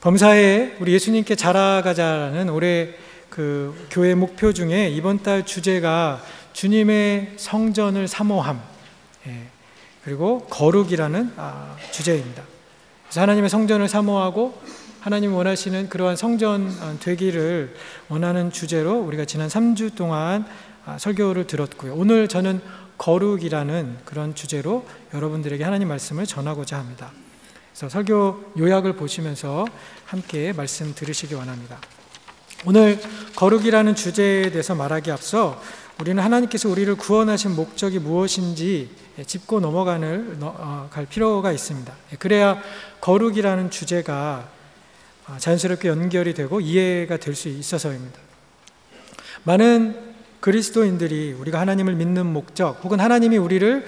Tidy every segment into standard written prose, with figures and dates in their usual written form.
범사에 우리 예수님께 자라가자라는 올해 그 교회 목표 중에 이번 달 주제가 주님의 성전을 사모함, 그리고 거룩이라는 주제입니다. 그래서 하나님의 성전을 사모하고 하나님이 원하시는 그러한 성전 되기를 원하는 주제로 우리가 지난 3주 동안 설교를 들었고요. 오늘 저는 거룩이라는 그런 주제로 여러분들에게 하나님 말씀을 전하고자 합니다. 그래서 설교 요약을 보시면서 함께 말씀 들으시기 원합니다. 오늘 거룩이라는 주제에 대해서 말하기 앞서 우리는 하나님께서 우리를 구원하신 목적이 무엇인지 짚고 갈 필요가 있습니다. 그래야 거룩이라는 주제가 자연스럽게 연결이 되고 이해가 될 수 있어서입니다. 많은 그리스도인들이 우리가 하나님을 믿는 목적 혹은 하나님이 우리를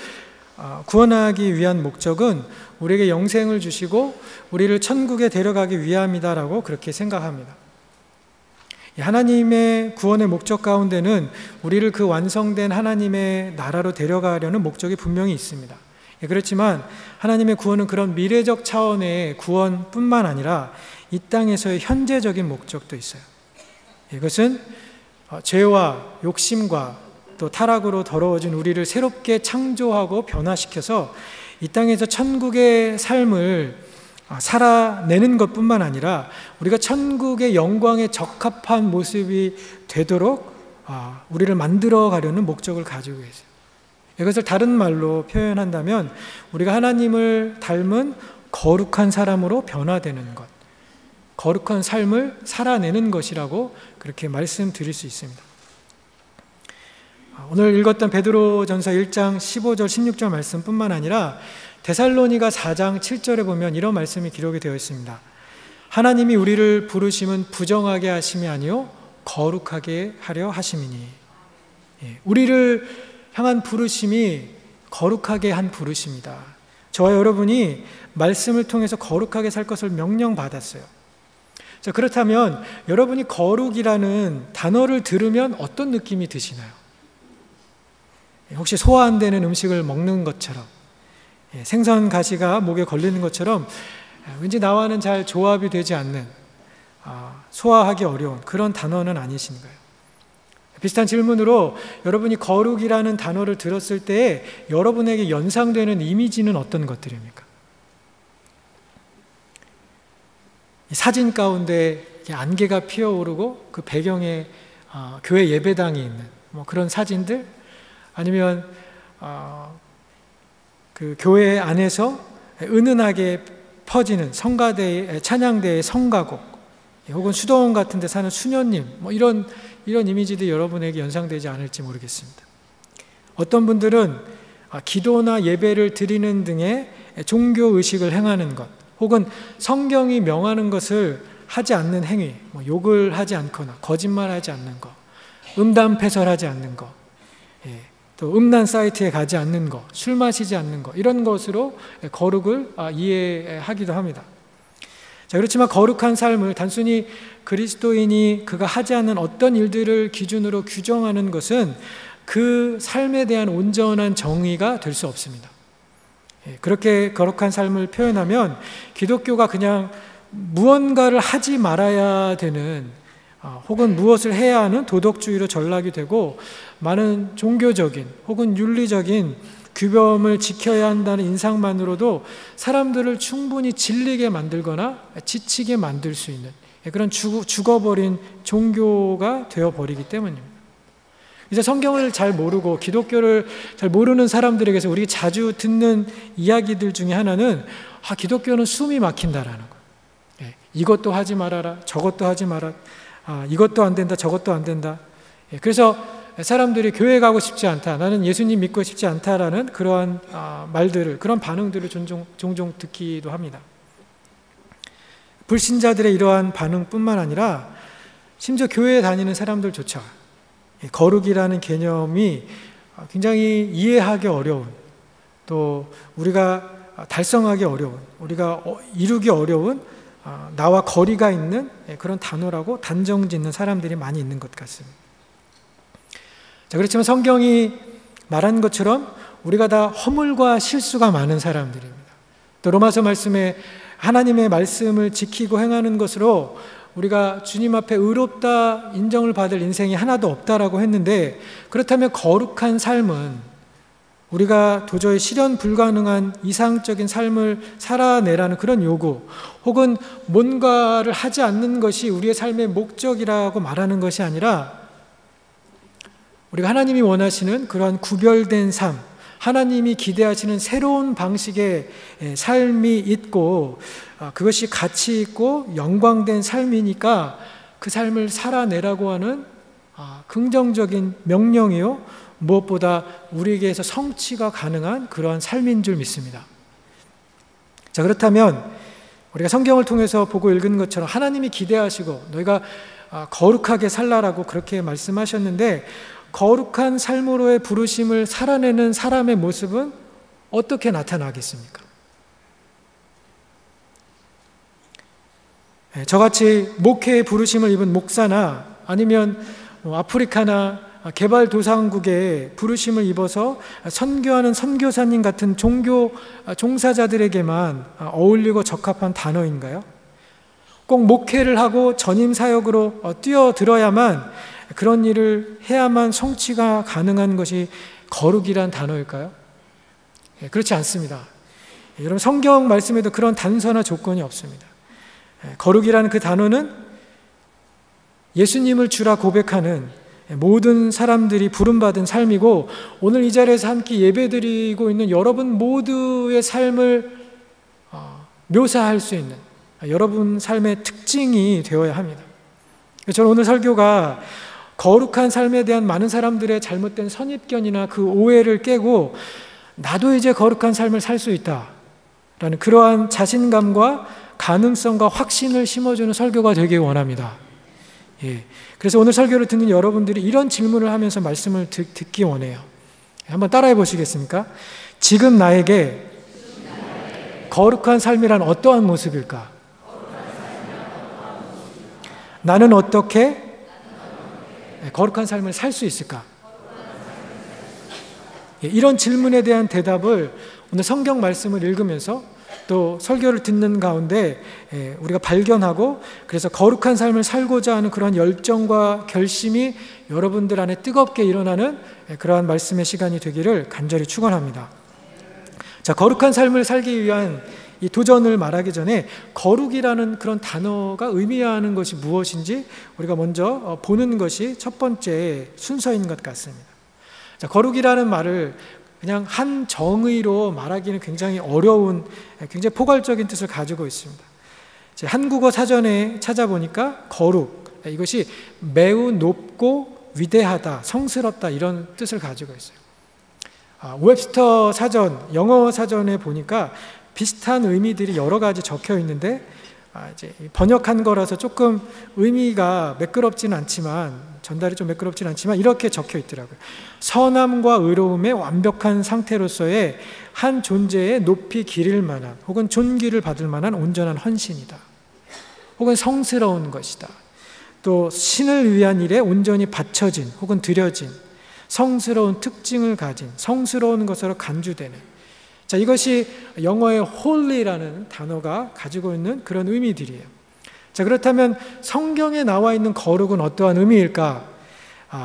구원하기 위한 목적은 우리에게 영생을 주시고 우리를 천국에 데려가기 위함이다라고 그렇게 생각합니다. 하나님의 구원의 목적 가운데는 우리를 그 완성된 하나님의 나라로 데려가려는 목적이 분명히 있습니다. 그렇지만 하나님의 구원은 그런 미래적 차원의 구원뿐만 아니라 이 땅에서의 현재적인 목적도 있어요. 이것은 죄와 욕심과 또 타락으로 더러워진 우리를 새롭게 창조하고 변화시켜서 이 땅에서 천국의 삶을 살아내는 것뿐만 아니라 우리가 천국의 영광에 적합한 모습이 되도록 우리를 만들어 가려는 목적을 가지고 계세요. 이것을 다른 말로 표현한다면 우리가 하나님을 닮은 거룩한 사람으로 변화되는 것, 거룩한 삶을 살아내는 것이라고 그렇게 말씀드릴 수 있습니다. 오늘 읽었던 베드로전서 1장 15절 16절 말씀뿐만 아니라 데살로니가 4장 7절에 보면 이런 말씀이 기록이 되어 있습니다. 하나님이 우리를 부르심은 부정하게 하심이 아니요 거룩하게 하려 하심이니. 우리를 향한 부르심이 거룩하게 한 부르심이다. 저와 여러분이 말씀을 통해서 거룩하게 살 것을 명령받았어요. 자, 그렇다면 여러분이 거룩이라는 단어를 들으면 어떤 느낌이 드시나요? 혹시 소화 안 되는 음식을 먹는 것처럼, 생선 가시가 목에 걸리는 것처럼 왠지 나와는 잘 조합이 되지 않는, 소화하기 어려운 그런 단어는 아니신가요? 비슷한 질문으로 여러분이 거룩이라는 단어를 들었을 때 여러분에게 연상되는 이미지는 어떤 것들입니까? 사진 가운데 안개가 피어오르고 그 배경에 교회 예배당이 있는 그런 사진들, 아니면 그 교회 안에서 은은하게 퍼지는 성가대의 찬양대의 성가곡, 혹은 수도원 같은 데 사는 수녀님, 이런 이미지도 여러분에게 연상되지 않을지 모르겠습니다. 어떤 분들은 기도나 예배를 드리는 등의 종교의식을 행하는 것, 혹은 성경이 명하는 것을 하지 않는 행위, 욕을 하지 않거나 거짓말하지 않는 것, 음담패설하지 않는 것, 또 음란 사이트에 가지 않는 것, 술 마시지 않는 것, 이런 것으로 거룩을 이해하기도 합니다. 자, 그렇지만 거룩한 삶을 단순히 그리스도인이 그가 하지 않는 어떤 일들을 기준으로 규정하는 것은 그 삶에 대한 온전한 정의가 될 수 없습니다. 그렇게 거룩한 삶을 표현하면 기독교가 그냥 무언가를 하지 말아야 되는, 혹은 무엇을 해야 하는 도덕주의로 전락이 되고 많은 종교적인 혹은 윤리적인 규범을 지켜야 한다는 인상만으로도 사람들을 충분히 질리게 만들거나 지치게 만들 수 있는 그런 죽어버린 종교가 되어버리기 때문입니다. 이제 성경을 잘 모르고 기독교를 잘 모르는 사람들에게서 우리 자주 듣는 이야기들 중에 하나는 기독교는 숨이 막힌다라는 거예요. 이것도 하지 말아라, 저것도 하지 마라, 이것도 안 된다, 저것도 안 된다. 그래서 사람들이 교회 가고 싶지 않다, 나는 예수님 믿고 싶지 않다라는 그러한 말들을, 그런 반응들을 종종 듣기도 합니다. 불신자들의 이러한 반응뿐만 아니라 심지어 교회에 다니는 사람들조차 거룩이라는 개념이 굉장히 이해하기 어려운, 또 우리가 달성하기 어려운, 우리가 이루기 어려운, 나와 거리가 있는 그런 단어라고 단정짓는 사람들이 많이 있는 것 같습니다. 자, 그렇지만 성경이 말한 것처럼 우리가 다 허물과 실수가 많은 사람들입니다. 또 로마서 말씀에 하나님의 말씀을 지키고 행하는 것으로 우리가 주님 앞에 의롭다 인정을 받을 인생이 하나도 없다라고 했는데, 그렇다면 거룩한 삶은 우리가 도저히 실현 불가능한 이상적인 삶을 살아내라는 그런 요구, 혹은 뭔가를 하지 않는 것이 우리의 삶의 목적이라고 말하는 것이 아니라, 우리가 하나님이 원하시는 그러한 구별된 삶, 하나님이 기대하시는 새로운 방식의 삶이 있고, 그것이 가치 있고 영광된 삶이니까 그 삶을 살아내라고 하는 긍정적인 명령이요, 무엇보다 우리에게서 성취가 가능한 그러한 삶인 줄 믿습니다. 자, 그렇다면 우리가 성경을 통해서 보고 읽은 것처럼 하나님이 기대하시고 너희가 거룩하게 살라라고 그렇게 말씀하셨는데, 거룩한 삶으로의 부르심을 살아내는 사람의 모습은 어떻게 나타나겠습니까? 저같이 목회의 부르심을 입은 목사나 아니면 아프리카나 개발도상국에 부르심을 입어서 선교하는 선교사님 같은 종교 종사자들에게만 어울리고 적합한 단어인가요? 꼭 목회를 하고 전임 사역으로 뛰어들어야만, 그런 일을 해야만 성취가 가능한 것이 거룩이란 단어일까요? 그렇지 않습니다. 여러분, 성경 말씀에도 그런 단서나 조건이 없습니다. 거룩이라는 그 단어는 예수님을 주라 고백하는 모든 사람들이 부름받은 삶이고, 오늘 이 자리에서 함께 예배드리고 있는 여러분 모두의 삶을 묘사할 수 있는 여러분 삶의 특징이 되어야 합니다. 저는 오늘 설교가 거룩한 삶에 대한 많은 사람들의 잘못된 선입견이나 그 오해를 깨고, 나도 이제 거룩한 삶을 살 수 있다라는 그러한 자신감과 가능성과 확신을 심어주는 설교가 되길 원합니다. 그래서 오늘 설교를 듣는 여러분들이 이런 질문을 하면서 말씀을 듣기 원해요. 한번 따라해 보시겠습니까? 지금 나에게 거룩한 삶이란 어떠한 모습일까? 나는 어떻게 거룩한 삶을 살 수 있을까? 이런 질문에 대한 대답을 오늘 성경 말씀을 읽으면서 또 설교를 듣는 가운데 우리가 발견하고, 그래서 거룩한 삶을 살고자 하는 그런 열정과 결심이 여러분들 안에 뜨겁게 일어나는 그러한 말씀의 시간이 되기를 간절히 축원합니다. 자, 거룩한 삶을 살기 위한 이 도전을 말하기 전에 거룩이라는 그런 단어가 의미하는 것이 무엇인지 우리가 먼저 보는 것이 첫 번째 순서인 것 같습니다. 자, 거룩이라는 말을 그냥 한 정의로 말하기는 굉장히 어려운, 굉장히 포괄적인 뜻을 가지고 있습니다. 한국어 사전에 찾아보니까 거룩, 이것이 매우 높고 위대하다, 성스럽다, 이런 뜻을 가지고 있어요. 웹스터 사전, 영어 사전에 보니까 비슷한 의미들이 여러 가지 적혀 있는데, 이제 번역한 거라서 조금 의미가 매끄럽지는 않지만, 전달이 좀 매끄럽지는 않지만 이렇게 적혀 있더라고요. 선함과 의로움의 완벽한 상태로서의 한 존재의 높이 기릴 만한, 혹은 존귀를 받을 만한 온전한 헌신이다, 혹은 성스러운 것이다. 또 신을 위한 일에 온전히 바쳐진 혹은 드려진 성스러운 특징을 가진, 성스러운 것으로 간주되는, 자, 이것이 영어의 holy라는 단어가 가지고 있는 그런 의미들이에요. 자, 그렇다면 성경에 나와 있는 거룩은 어떠한 의미일까?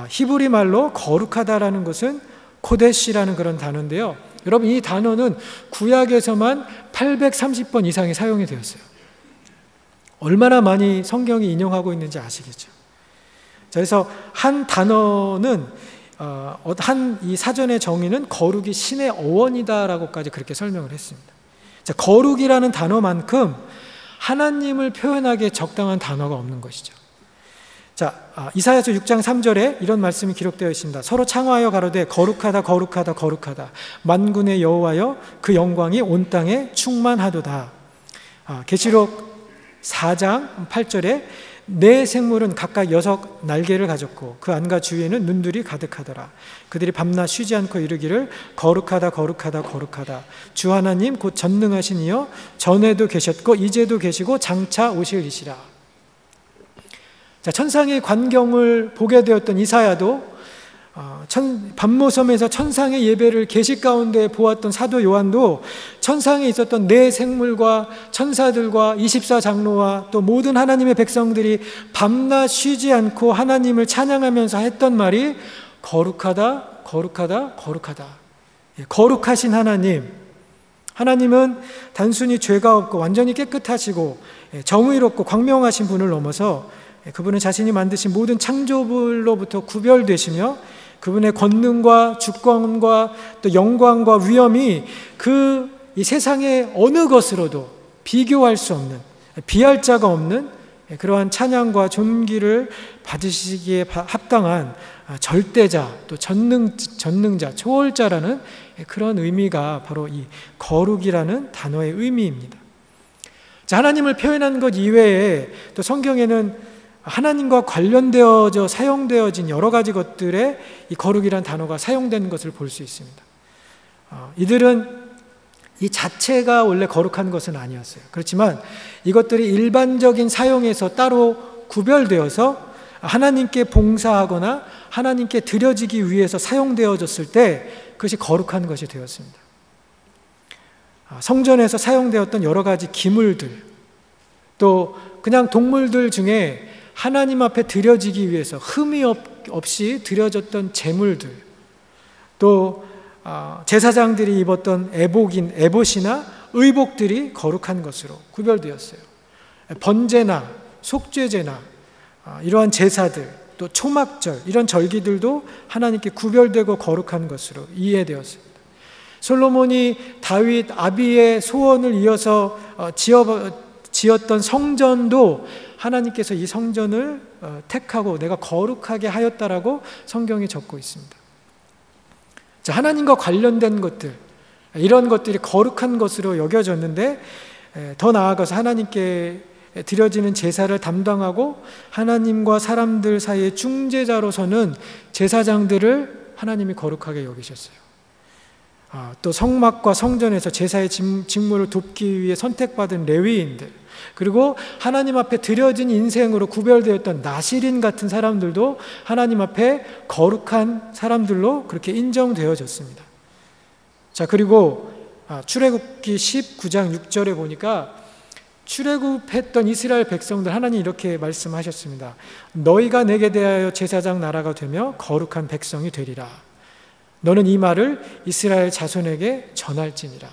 히브리 말로 거룩하다라는 것은 코데시라는 그런 단어인데요. 여러분, 이 단어는 구약에서만 830번 이상이 사용이 되었어요. 얼마나 많이 성경이 인용하고 있는지 아시겠죠? 자, 그래서 한 단어는 이 사전의 정의는 거룩이 신의 어원이다라고까지 그렇게 설명을 했습니다. 자, 거룩이라는 단어만큼 하나님을 표현하기에 적당한 단어가 없는 것이죠. 자, 이사야서 6장 3절에 이런 말씀이 기록되어 있습니다. 서로 창화하여 가로되 거룩하다 거룩하다 거룩하다, 만군의 여호와여 그 영광이 온 땅에 충만하도다. 계시록 4장 8절에 네 생물은 각각 6 날개를 가졌고 그 안과 주위에는 눈들이 가득하더라. 그들이 밤낮 쉬지 않고 이르기를 거룩하다 거룩하다 거룩하다, 주 하나님 곧 전능하신 이여 전에도 계셨고 이제도 계시고 장차 오실 이시라. 자, 천상의 광경을 보게 되었던 이사야도 반모섬에서 천상의 예배를 계시 가운데 보았던 사도 요한도 천상에 있었던 네 생물과 천사들과 24장로와 또 모든 하나님의 백성들이 밤낮 쉬지 않고 하나님을 찬양하면서 했던 말이 거룩하다, 거룩하다, 거룩하다. 거룩하신 하나님은 단순히 죄가 없고 완전히 깨끗하시고 정의롭고 광명하신 분을 넘어서 그분은 자신이 만드신 모든 창조물로부터 구별되시며 그분의 권능과 주권과 또 영광과 위엄이 이 세상의 어느 것으로도 비교할 수 없는, 비할 자가 없는 그러한 찬양과 존귀를 받으시기에 합당한 절대자, 또 전능자, 초월자라는 그런 의미가 바로 이 거룩이라는 단어의 의미입니다. 자, 하나님을 표현한 것 이외에 또 성경에는 하나님과 관련되어져 사용되어진 여러 가지 것들에 이 거룩이라는 단어가 사용된 것을 볼 수 있습니다. 이들은 이 자체가 원래 거룩한 것은 아니었어요. 그렇지만 이것들이 일반적인 사용에서 따로 구별되어서 하나님께 봉사하거나 하나님께 드려지기 위해서 사용되어졌을 때 그것이 거룩한 것이 되었습니다. 성전에서 사용되었던 여러 가지 기물들, 또 그냥 동물들 중에 하나님 앞에 드려지기 위해서 흠이 없이 드려졌던 제물들, 또 제사장들이 입었던 에봇이나 의복들이 거룩한 것으로 구별되었어요. 번제나 속죄제나 이러한 제사들, 또 초막절 이런 절기들도 하나님께 구별되고 거룩한 것으로 이해되었습니다. 솔로몬이 다윗 아비의 소원을 이어서 지었던 성전도 하나님께서 이 성전을 택하고 내가 거룩하게 하였다라고 성경이 적고 있습니다. 자, 하나님과 관련된 것들, 이런 것들이 거룩한 것으로 여겨졌는데 더 나아가서 하나님께 드려지는 제사를 담당하고 하나님과 사람들 사이의 중재자로서는 제사장들을 하나님이 거룩하게 여기셨어요. 또 성막과 성전에서 제사의 직무를 돕기 위해 선택받은 레위인들, 그리고 하나님 앞에 드려진 인생으로 구별되었던 나시린 같은 사람들도 하나님 앞에 거룩한 사람들로 그렇게 인정되어졌습니다. 자, 그리고 출애굽기 19장 6절에 보니까 출애굽했던 이스라엘 백성들 하나님 이렇게 말씀하셨습니다. 너희가 내게 대하여 제사장 나라가 되며 거룩한 백성이 되리라. 너는 이 말을 이스라엘 자손에게 전할지니라.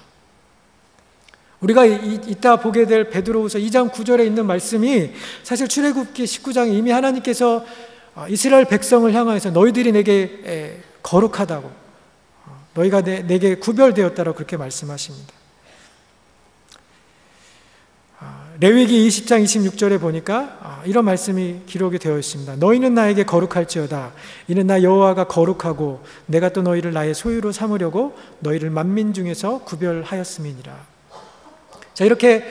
우리가 이따 보게 될 베드로후서 2장 9절에 있는 말씀이 사실 출애굽기 19장에 이미 하나님께서 이스라엘 백성을 향하여서 너희들이 내게 거룩하다고, 너희가 내게 구별되었다고 그렇게 말씀하십니다. 레위기 20장 26절에 보니까 이런 말씀이 기록이 되어 있습니다. 너희는 나에게 거룩할지어다. 이는 나 여호와가 거룩하고 내가 또 너희를 나의 소유로 삼으려고 너희를 만민 중에서 구별하였음이니라. 자, 이렇게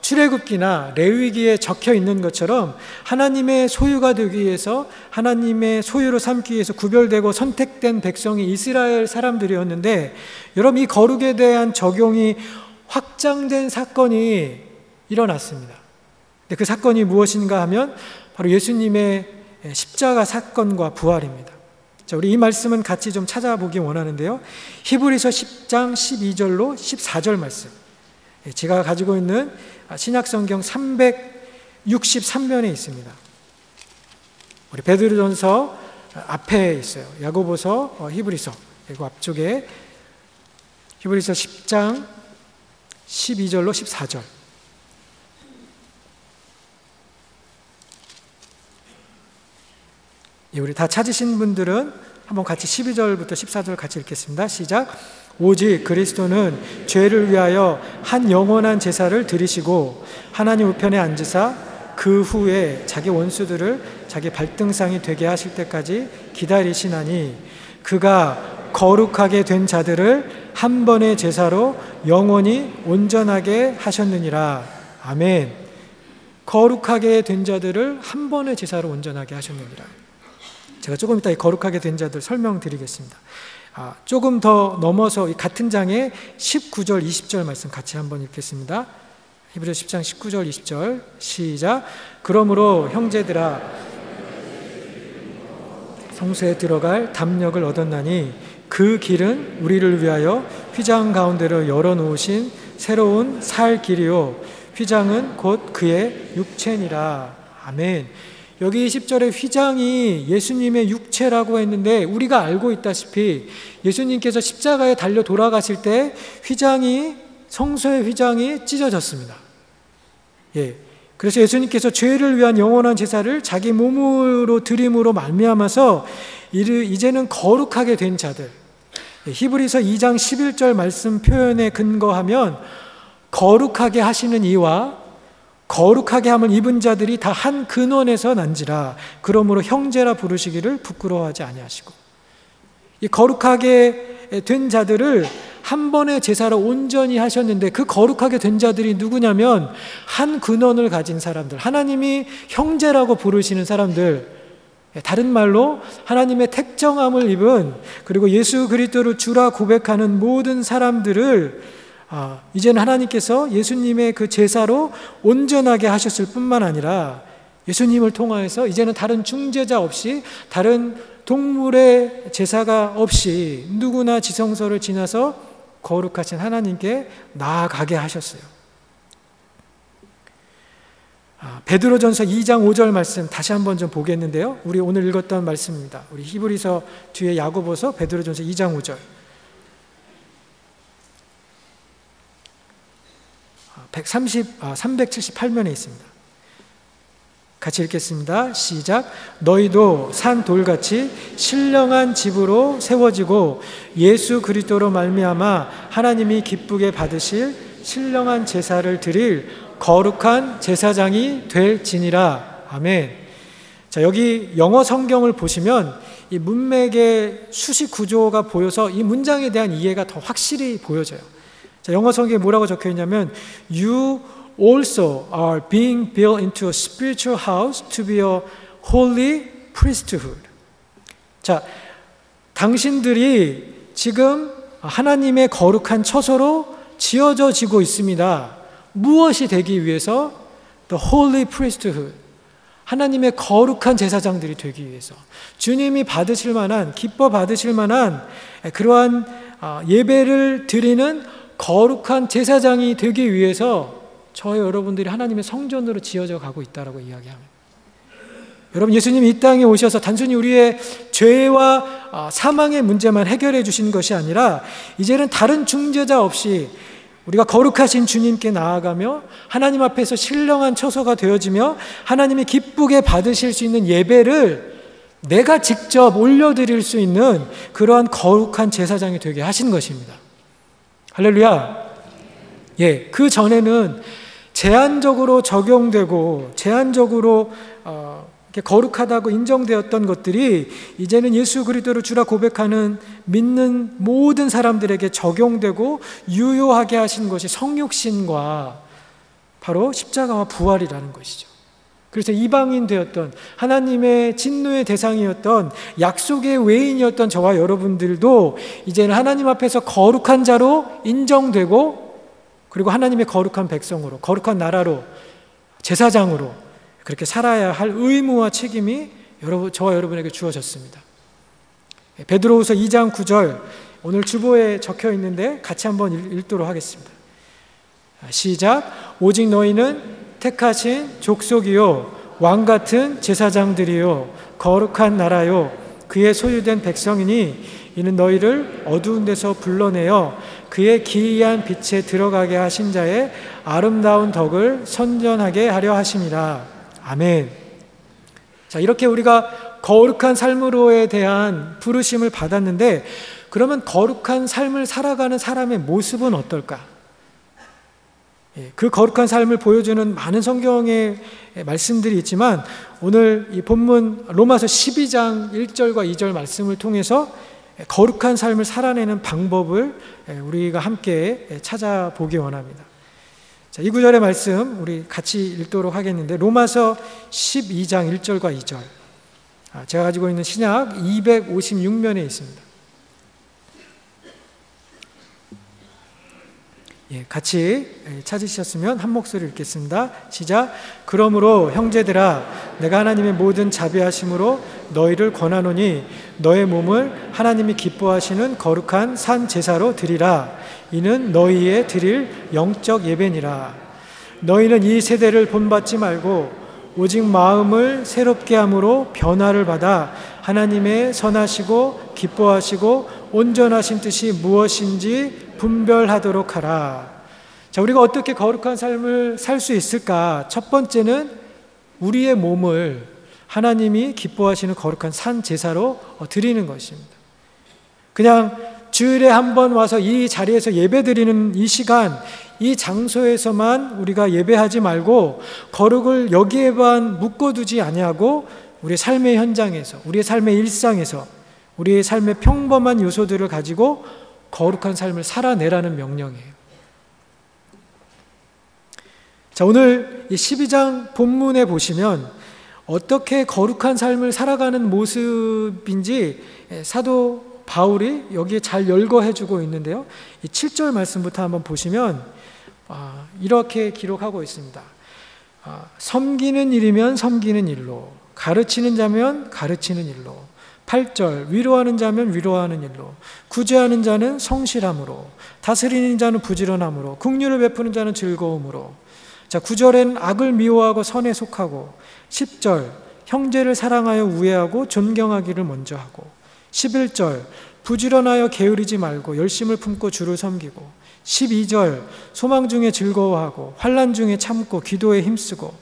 출애굽기나 레위기에 적혀 있는 것처럼 하나님의 소유가 되기 위해서 하나님의 소유로 삼기 위해서 구별되고 선택된 백성이 이스라엘 사람들이었는데, 여러분 이 거룩에 대한 적용이 확장된 사건이 일어났습니다. 근데 그 사건이 무엇인가 하면 바로 예수님의 십자가 사건과 부활입니다. 자, 우리 이 말씀은 같이 좀 찾아보기 원하는데요. 히브리서 10장 12절로 14절 말씀. 제가 가지고 있는 신약성경 363면에 있습니다. 우리 베드로전서 앞에 있어요. 야고보서, 히브리서, 그리고 앞쪽에 히브리서 10장 12절로 14절. 우리 다 찾으신 분들은 한번 같이 12절부터 14절 같이 읽겠습니다. 시작. 오직 그리스도는 죄를 위하여 한 영원한 제사를 드리시고 하나님 우편에 앉으사 그 후에 자기 원수들을 자기 발등상이 되게 하실 때까지 기다리시나니 그가 거룩하게 된 자들을 한 번의 제사로 영원히 온전하게 하셨느니라. 아멘. 거룩하게 된 자들을 한 번의 제사로 온전하게 하셨느니라. 제가 조금 이따 이 거룩하게 된 자들 설명드리겠습니다. 조금 더 넘어서 이 같은 장에 19절, 20절 말씀 같이 한번 읽겠습니다. 히브리서 10장 19절, 20절 시작. 그러므로 형제들아 성소에 들어갈 담력을 얻었나니 그 길은 우리를 위하여 휘장 가운데로 열어놓으신 새로운 살 길이요 휘장은 곧 그의 육체니라. 아멘. 여기 10절에 휘장이 예수님의 육체라고 했는데 우리가 알고 있다시피 예수님께서 십자가에 달려 돌아가실 때 성소의 휘장이 찢어졌습니다. 그래서 예수님께서 죄를 위한 영원한 제사를 자기 몸으로 드림으로 말미암아서 이제는 거룩하게 된 자들, 히브리서 2장 11절 말씀 표현에 근거하면 거룩하게 하시는 이와 거룩하게 함을 입은 자들이 다 한 근원에서 난지라. 그러므로 형제라 부르시기를 부끄러워하지 아니하시고. 이 거룩하게 된 자들을 한 번의 제사로 온전히 하셨는데 그 거룩하게 된 자들이 누구냐면 한 근원을 가진 사람들, 하나님이 형제라고 부르시는 사람들, 다른 말로 하나님의 택정함을 입은, 그리고 예수 그리스도를 주라 고백하는 모든 사람들을 이제는 하나님께서 예수님의 그 제사로 온전하게 하셨을 뿐만 아니라 예수님을 통하여서 이제는 다른 중재자 없이, 다른 동물의 제사가 없이 누구나 지성소를 지나서 거룩하신 하나님께 나아가게 하셨어요. 베드로전서 2장 5절 말씀 다시 한번 좀 보겠는데요. 우리 오늘 읽었던 말씀입니다. 우리 히브리서 뒤에 야고보서 베드로전서 2장 5절. 378면에 있습니다. 같이 읽겠습니다. 시작. 너희도 산 돌같이 신령한 집으로 세워지고 예수 그리스도로 말미암아 하나님이 기쁘게 받으실 신령한 제사를 드릴 거룩한 제사장이 될지니라. 아멘. 자, 여기 영어 성경을 보시면 이 문맥의 수식 구조가 보여서 이 문장에 대한 이해가 더 확실히 보여져요. 자, 영어 성경에 뭐라고 적혀 있냐면 You also are being built into a spiritual house to be a holy priesthood. 자, 당신들이 지금 하나님의 거룩한 처소로 지어져지고 있습니다. 무엇이 되기 위해서? The holy priesthood. 하나님의 거룩한 제사장들이 되기 위해서, 주님이 받으실 만한, 기뻐 받으실 만한 그러한 예배를 드리는 거룩한 제사장이 되기 위해서 저희 여러분들이 하나님의 성전으로 지어져 가고 있다라고 이야기합니다. 여러분, 예수님이 이 땅에 오셔서 단순히 우리의 죄와 사망의 문제만 해결해 주신 것이 아니라 이제는 다른 중재자 없이 우리가 거룩하신 주님께 나아가며 하나님 앞에서 신령한 처소가 되어지며 하나님이 기쁘게 받으실 수 있는 예배를 내가 직접 올려드릴 수 있는 그러한 거룩한 제사장이 되게 하신 것입니다. 할렐루야. 그 전에는 제한적으로 적용되고 제한적으로 거룩하다고 인정되었던 것들이 이제는 예수 그리스도를 주라 고백하는 믿는 모든 사람들에게 적용되고 유효하게 하신 것이 성육신과 바로 십자가와 부활이라는 것이죠. 그래서 이방인 되었던, 하나님의 진노의 대상이었던, 약속의 외인이었던 저와 여러분들도 이제는 하나님 앞에서 거룩한 자로 인정되고, 그리고 하나님의 거룩한 백성으로, 거룩한 나라로, 제사장으로 그렇게 살아야 할 의무와 책임이 저와 여러분에게 주어졌습니다. 베드로후서 2장 9절, 오늘 주보에 적혀 있는데 같이 한번 읽도록 하겠습니다. 시작. 오직 너희는 택하신 족속이요 왕같은 제사장들이요 거룩한 나라요 그의 소유된 백성이니 이는 너희를 어두운 데서 불러내어 그의 기이한 빛에 들어가게 하신 자의 아름다운 덕을 선전하게 하려 하심이라. 아멘. 자, 이렇게 우리가 거룩한 삶으로에 대한 부르심을 받았는데, 그러면 거룩한 삶을 살아가는 사람의 모습은 어떨까? 그 거룩한 삶을 보여주는 많은 성경의 말씀들이 있지만 오늘 이 본문 로마서 12장 1절과 2절 말씀을 통해서 거룩한 삶을 살아내는 방법을 우리가 함께 찾아보기 원합니다. 자, 이 구절의 말씀 우리 같이 읽도록 하겠는데, 로마서 12장 1절과 2절, 제가 가지고 있는 신약 256면에 있습니다. 같이 찾으셨으면 한 목소리 읽겠습니다. 시작. 그러므로 형제들아 내가 하나님의 모든 자비하심으로 너희를 권하노니 너의 몸을 하나님이 기뻐하시는 거룩한 산 제사로 드리라. 이는 너희의 드릴 영적 예배니라. 너희는 이 세대를 본받지 말고 오직 마음을 새롭게 함으로 변화를 받아 하나님의 선하시고 기뻐하시고 온전하신 뜻이 무엇인지 분별하도록 하라. 자, 우리가 어떻게 거룩한 삶을 살 수 있을까? 첫 번째는 우리의 몸을 하나님이 기뻐하시는 거룩한 산 제사로 드리는 것입니다. 그냥 주일에 한 번 와서 이 자리에서 예배드리는 이 시간, 이 장소에서만 우리가 예배하지 말고 거룩을 여기에만 묶어두지 아니하고 우리의 삶의 현장에서, 우리의 삶의 일상에서, 우리의 삶의 평범한 요소들을 가지고 거룩한 삶을 살아내라는 명령이에요. 자, 오늘 이 12장 본문에 보시면 어떻게 거룩한 삶을 살아가는 모습인지 사도 바울이 여기에 잘 열거해주고 있는데요. 이 7절 말씀부터 한번 보시면 이렇게 기록하고 있습니다. 섬기는 일이면 섬기는 일로, 가르치는 자면 가르치는 일로, 8절 위로하는 자면 위로하는 일로, 구제하는 자는 성실함으로, 다스리는 자는 부지런함으로, 긍휼을 베푸는 자는 즐거움으로. 자, 9절엔 악을 미워하고 선에 속하고, 10절 형제를 사랑하여 우애하고 존경하기를 먼저 하고, 11절 부지런하여 게으르지 말고 열심을 품고 주를 섬기고, 12절 소망 중에 즐거워하고 환난 중에 참고 기도에 힘쓰고,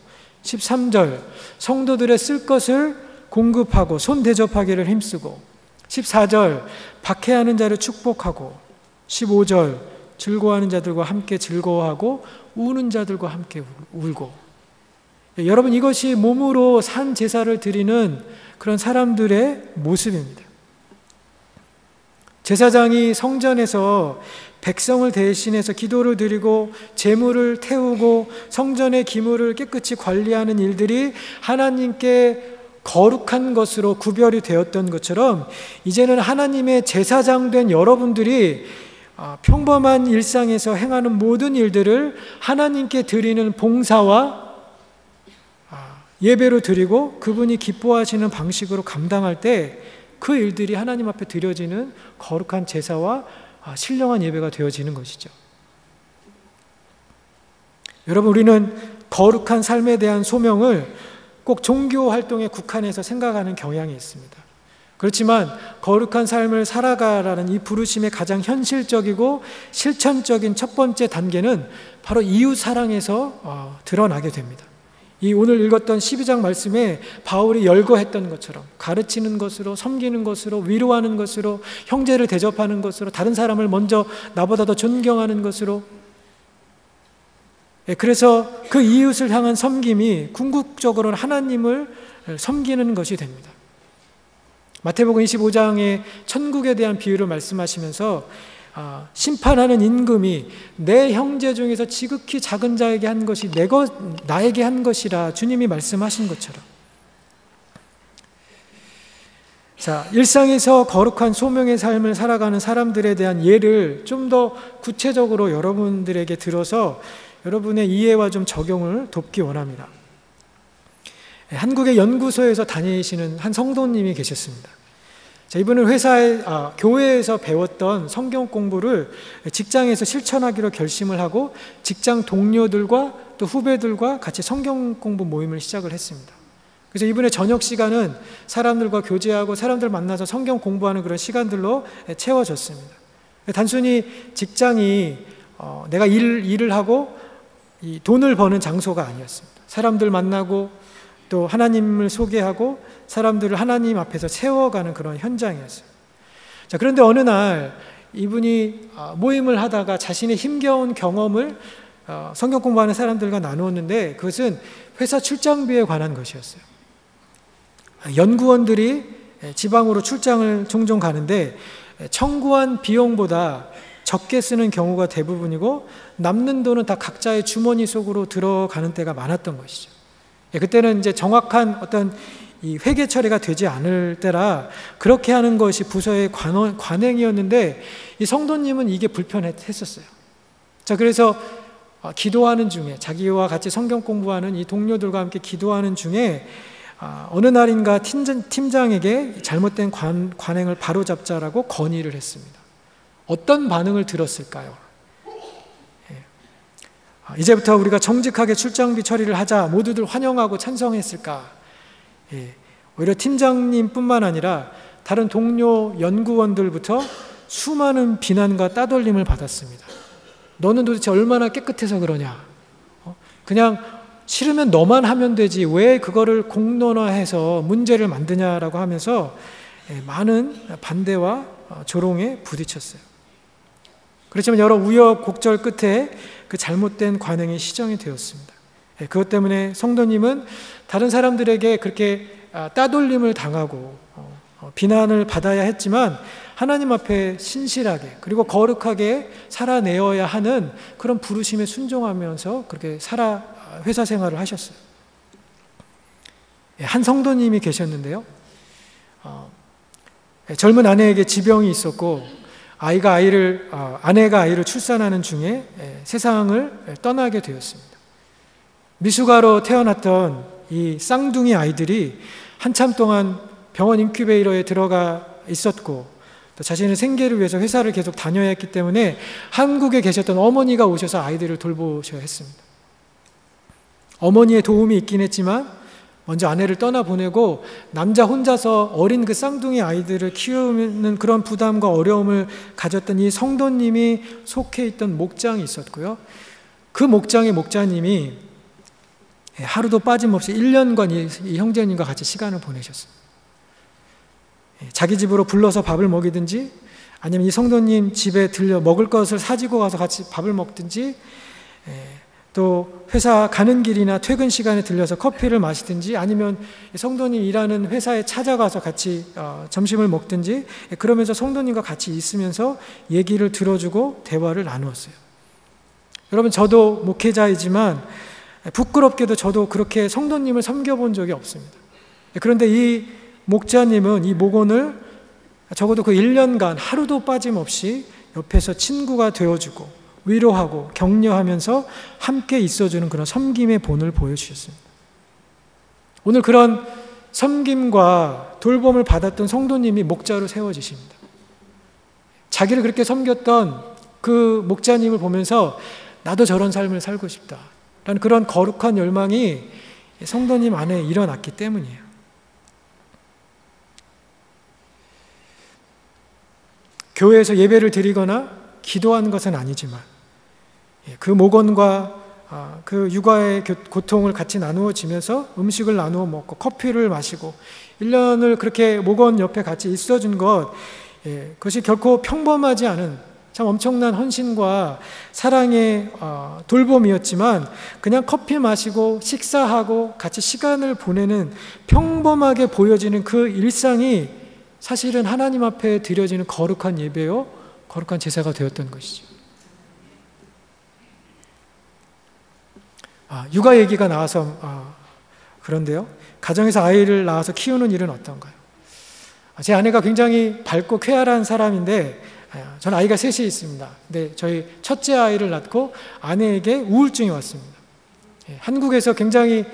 13절 성도들의 쓸 것을 공급하고 손 대접하기를 힘쓰고, 14절 박해하는 자를 축복하고, 15절 즐거워하는 자들과 함께 즐거워하고 우는 자들과 함께 울고. 여러분, 이것이 몸으로 산 제사를 드리는 그런 사람들의 모습입니다. 제사장이 성전에서 백성을 대신해서 기도를 드리고 제물을 태우고 성전의 기물을 깨끗이 관리하는 일들이 하나님께 거룩한 것으로 구별이 되었던 것처럼, 이제는 하나님의 제사장 된 여러분들이 평범한 일상에서 행하는 모든 일들을 하나님께 드리는 봉사와 예배로 드리고 그분이 기뻐하시는 방식으로 감당할 때 그 일들이 하나님 앞에 드려지는 거룩한 제사와 신령한 예배가 되어지는 것이죠. 여러분, 우리는 거룩한 삶에 대한 소명을 꼭 종교 활동에 국한해서 생각하는 경향이 있습니다. 그렇지만 거룩한 삶을 살아가라는 이 부르심의 가장 현실적이고 실천적인 첫 번째 단계는 바로 이웃 사랑에서 드러나게 됩니다. 이 오늘 읽었던 12장 말씀에 바울이 열거했던 것처럼 가르치는 것으로, 섬기는 것으로, 위로하는 것으로, 형제를 대접하는 것으로, 다른 사람을 먼저 나보다 더 존경하는 것으로, 그래서 그 이웃을 향한 섬김이 궁극적으로는 하나님을 섬기는 것이 됩니다. 마태복음 25장에 천국에 대한 비유를 말씀하시면서 심판하는 임금이 내 형제 중에서 지극히 작은 자에게 한 것이 나에게 한 것이라 주님이 말씀하신 것처럼, 자, 일상에서 거룩한 소명의 삶을 살아가는 사람들에 대한 예를 좀 더 구체적으로 여러분들에게 들어서 여러분의 이해와 좀 적용을 돕기 원합니다. 한국의 연구소에서 다니시는 한 성도님이 계셨습니다. 자, 이분은 교회에서 배웠던 성경 공부를 직장에서 실천하기로 결심을 하고 직장 동료들과 또 후배들과 같이 성경 공부 모임을 시작을 했습니다. 그래서 이분의 저녁 시간은 사람들과 교제하고 사람들 만나서 성경 공부하는 그런 시간들로 채워졌습니다. 단순히 직장이 내가 일을 하고 이 돈을 버는 장소가 아니었습니다. 사람들 만나고 또 하나님을 소개하고 사람들을 하나님 앞에서 세워가는 그런 현장이었어요. 자, 그런데 어느 날 이분이 모임을 하다가 자신의 힘겨운 경험을 성경 공부하는 사람들과 나누었는데, 그것은 회사 출장비에 관한 것이었어요. 연구원들이 지방으로 출장을 종종 가는데 청구한 비용보다 적게 쓰는 경우가 대부분이고 남는 돈은 다 각자의 주머니 속으로 들어가는 때가 많았던 것이죠. 그때는 이제 정확한 어떤 이 회계 처리가 되지 않을 때라 그렇게 하는 것이 부서의 관행이었는데, 이 성도님은 이게 불편했었어요. 자, 그래서 기도하는 중에, 자기와 같이 성경 공부하는 이 동료들과 함께 기도하는 중에 어느 날인가 팀장에게 잘못된 관행을 바로잡자라고 건의를 했습니다. 어떤 반응을 들었을까요? 이제부터 우리가 정직하게 출장비 처리를 하자 모두들 환영하고 찬성했을까? 오히려 팀장님뿐만 아니라 다른 동료 연구원들부터 수많은 비난과 따돌림을 받았습니다. 너는 도대체 얼마나 깨끗해서 그러냐? 그냥 싫으면 너만 하면 되지 왜 그거를 공론화해서 문제를 만드냐라고 하면서 많은 반대와 조롱에 부딪혔어요. 그렇지만 여러 우여곡절 끝에 그 잘못된 관행이 시정이 되었습니다. 그것 때문에 성도님은 다른 사람들에게 그렇게 따돌림을 당하고 비난을 받아야 했지만 하나님 앞에 신실하게 그리고 거룩하게 살아내어야 하는 그런 부르심에 순종하면서 그렇게 회사 생활을 하셨어요. 한 성도님이 계셨는데요. 젊은 아내에게 지병이 있었고 아내가 아이를 출산하는 중에 세상을 떠나게 되었습니다. 미숙아로 태어났던 이 쌍둥이 아이들이 한참 동안 병원 인큐베이터에 들어가 있었고 또 자신의 생계를 위해서 회사를 계속 다녀야 했기 때문에 한국에 계셨던 어머니가 오셔서 아이들을 돌보셔야 했습니다. 어머니의 도움이 있긴 했지만 먼저 아내를 떠나보내고 남자 혼자서 어린 그 쌍둥이 아이들을 키우는 그런 부담과 어려움을 가졌던 이 성도님이 속해 있던 목장이 있었고요. 그 목장의 목자님이 하루도 빠짐없이 1년간 이 형제님과 같이 시간을 보내셨어요. 자기 집으로 불러서 밥을 먹이든지 아니면 이 성도님 집에 들려 먹을 것을 사지고 가서 같이 밥을 먹든지 또 회사 가는 길이나 퇴근 시간에 들려서 커피를 마시든지 아니면 성도님 일하는 회사에 찾아가서 같이 점심을 먹든지 그러면서 성도님과 같이 있으면서 얘기를 들어주고 대화를 나누었어요. 여러분 저도 목회자이지만 부끄럽게도 저도 그렇게 성도님을 섬겨본 적이 없습니다. 그런데 이 목자님은 이 목원을 적어도 그 1년간 하루도 빠짐없이 옆에서 친구가 되어주고 위로하고 격려하면서 함께 있어주는 그런 섬김의 본을 보여주셨습니다. 오늘 그런 섬김과 돌봄을 받았던 성도님이 목자로 세워지십니다. 자기를 그렇게 섬겼던 그 목자님을 보면서 나도 저런 삶을 살고 싶다 라는 그런 거룩한 열망이 성도님 안에 일어났기 때문이에요. 교회에서 예배를 드리거나 기도한 것은 아니지만 그 목원과 그 육아의 고통을 같이 나누어지면서 음식을 나누어 먹고 커피를 마시고 1년을 그렇게 목원 옆에 같이 있어준 것, 그것이 결코 평범하지 않은 참 엄청난 헌신과 사랑의 돌봄이었지만 그냥 커피 마시고 식사하고 같이 시간을 보내는 평범하게 보여지는 그 일상이 사실은 하나님 앞에 드려지는 거룩한 예배요 거룩한 제사가 되었던 것이죠. 육아 얘기가 나와서 그런데요. 가정에서 아이를 낳아서 키우는 일은 어떤가요? 제 아내가 굉장히 밝고 쾌활한 사람인데 저는 아이가 셋이 있습니다. 근데 저희 첫째 아이를 낳고 아내에게 우울증이 왔습니다. 한국에서 굉장히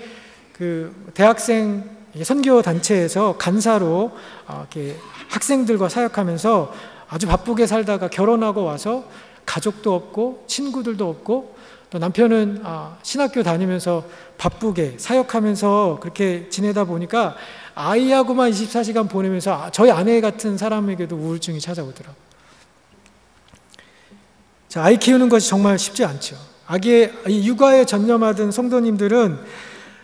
그 대학생 선교 단체에서 간사로 이렇게 학생들과 사역하면서 아주 바쁘게 살다가 결혼하고 와서 가족도 없고 친구들도 없고 또 남편은 신학교 다니면서 바쁘게 사역하면서 그렇게 지내다 보니까 아이하고만 24시간 보내면서 저희 아내 같은 사람에게도 우울증이 찾아오더라고요. 자, 아이 키우는 것이 정말 쉽지 않죠. 이 육아에 전념하던 성도님들은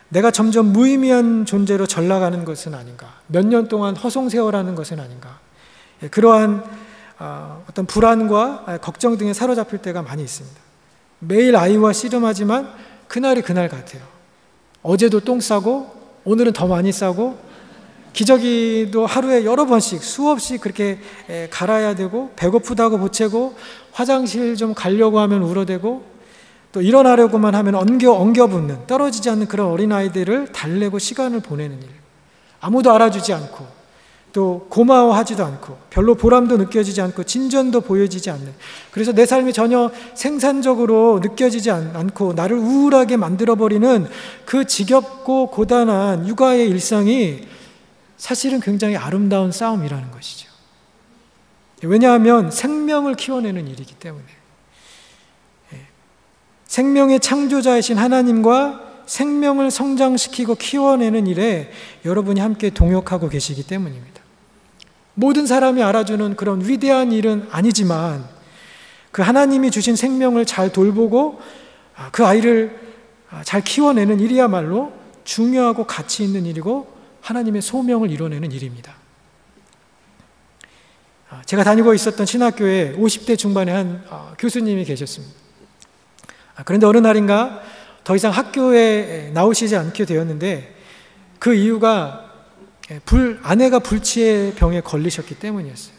내가 점점 무의미한 존재로 전락하는 것은 아닌가, 몇 년 동안 허송세월하는 것은 아닌가, 그러한 어떤 불안과 걱정 등에 사로잡힐 때가 많이 있습니다. 매일 아이와 씨름하지만 그날이 그날 같아요. 어제도 똥 싸고 오늘은 더 많이 싸고 기저귀도 하루에 여러 번씩 수없이 그렇게 갈아야 되고 배고프다고 보채고 화장실 좀 가려고 하면 울어대고 또 일어나려고만 하면 엉겨붙는 떨어지지 않는 그런 어린아이들을 달래고 시간을 보내는 일, 아무도 알아주지 않고 또 고마워하지도 않고 별로 보람도 느껴지지 않고 진전도 보여지지 않는, 그래서 내 삶이 전혀 생산적으로 느껴지지 않고 나를 우울하게 만들어버리는 그 지겹고 고단한 육아의 일상이 사실은 굉장히 아름다운 싸움이라는 것이죠. 왜냐하면 생명을 키워내는 일이기 때문에. 생명의 창조자이신 하나님과 생명을 성장시키고 키워내는 일에 여러분이 함께 동역하고 계시기 때문입니다. 모든 사람이 알아주는 그런 위대한 일은 아니지만 그 하나님이 주신 생명을 잘 돌보고 그 아이를 잘 키워내는 일이야말로 중요하고 가치 있는 일이고 하나님의 소명을 이뤄내는 일입니다. 제가 다니고 있었던 신학교에 50대 중반의 한 교수님이 계셨습니다. 그런데 어느 날인가 더 이상 학교에 나오시지 않게 되었는데 그 이유가 아내가 불치의 병에 걸리셨기 때문이었어요.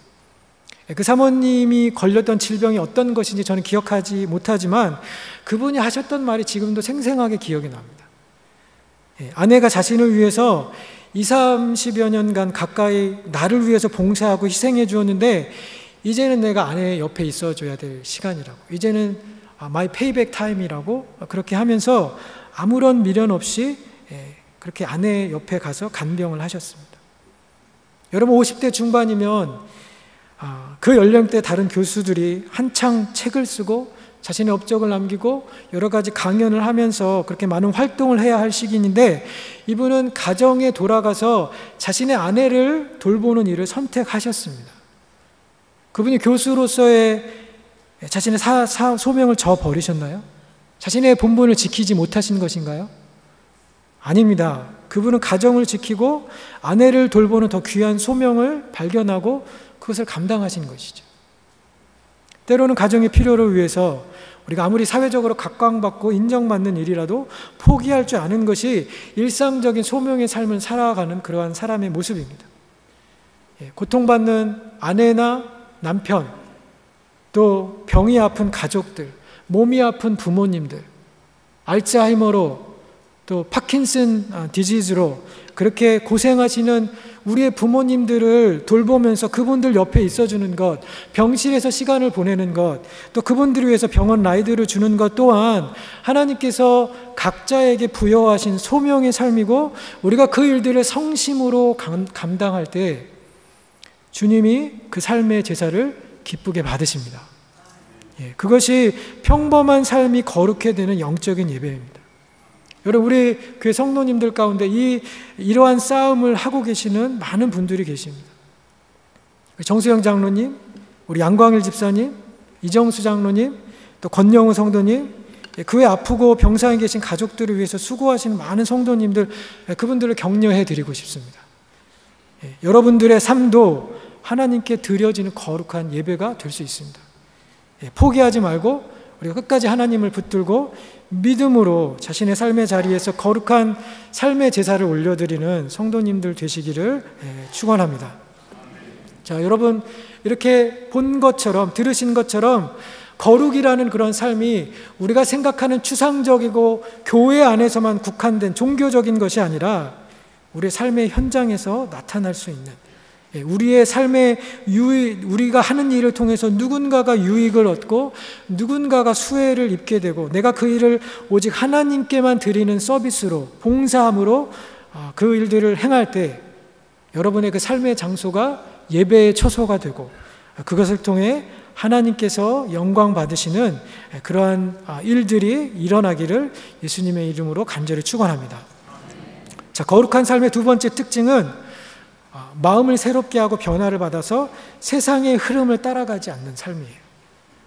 그 사모님이 걸렸던 질병이 어떤 것인지 저는 기억하지 못하지만 그분이 하셨던 말이 지금도 생생하게 기억이 납니다. 아내가 자신을 위해서 20-30여 년간 가까이 나를 위해서 봉사하고 희생해 주었는데 이제는 내가 아내 옆에 있어줘야 될 시간이라고, 이제는 my payback time이라고 그렇게 하면서 아무런 미련 없이 그렇게 아내 옆에 가서 간병을 하셨습니다. 여러분 50대 중반이면 그 연령대 다른 교수들이 한창 책을 쓰고 자신의 업적을 남기고 여러 가지 강연을 하면서 그렇게 많은 활동을 해야 할 시기인데 이분은 가정에 돌아가서 자신의 아내를 돌보는 일을 선택하셨습니다. 그분이 교수로서의 자신의 소명을 저버리셨나요? 자신의 본분을 지키지 못하신 것인가요? 아닙니다. 그분은 가정을 지키고 아내를 돌보는 더 귀한 소명을 발견하고 그것을 감당하신 것이죠. 때로는 가정의 필요를 위해서 우리가 아무리 사회적으로 각광받고 인정받는 일이라도 포기할 줄 아는 것이 일상적인 소명의 삶을 살아가는 그러한 사람의 모습입니다. 고통받는 아내나 남편, 또 병이 아픈 가족들, 몸이 아픈 부모님들, 알츠하이머로 또 파킨슨 디지즈로 그렇게 고생하시는 우리의 부모님들을 돌보면서 그분들 옆에 있어주는 것, 병실에서 시간을 보내는 것, 또 그분들을 위해서 병원 라이드를 주는 것 또한 하나님께서 각자에게 부여하신 소명의 삶이고 우리가 그 일들을 성심으로 감당할 때 주님이 그 삶의 제사를 기쁘게 받으십니다. 그것이 평범한 삶이 거룩해 되는 영적인 예배입니다. 여러분 우리 교회 성도님들 가운데 이러한 싸움을 하고 계시는 많은 분들이 계십니다. 정수영 장로님, 우리 양광일 집사님, 이정수 장로님, 또 권영우 성도님, 그 외 아프고 병상에 계신 가족들을 위해서 수고하시는 많은 성도님들, 그분들을 격려해 드리고 싶습니다. 여러분들의 삶도 하나님께 드려지는 거룩한 예배가 될 수 있습니다. 포기하지 말고 우리가 끝까지 하나님을 붙들고 믿음으로 자신의 삶의 자리에서 거룩한 삶의 제사를 올려드리는 성도님들 되시기를 축원합니다. 자, 여러분 이렇게 본 것처럼 들으신 것처럼 거룩이라는 그런 삶이 우리가 생각하는 추상적이고 교회 안에서만 국한된 종교적인 것이 아니라 우리의 삶의 현장에서 나타날 수 있는, 우리의 삶의 우리가 하는 일을 통해서 누군가가 유익을 얻고 누군가가 수혜를 입게 되고 내가 그 일을 오직 하나님께만 드리는 서비스로, 봉사함으로 그 일들을 행할 때 여러분의 그 삶의 장소가 예배의 처소가 되고 그것을 통해 하나님께서 영광 받으시는 그러한 일들이 일어나기를 예수님의 이름으로 간절히 축원합니다. 자, 거룩한 삶의 두 번째 특징은 마음을 새롭게 하고 변화를 받아서 세상의 흐름을 따라가지 않는 삶이에요.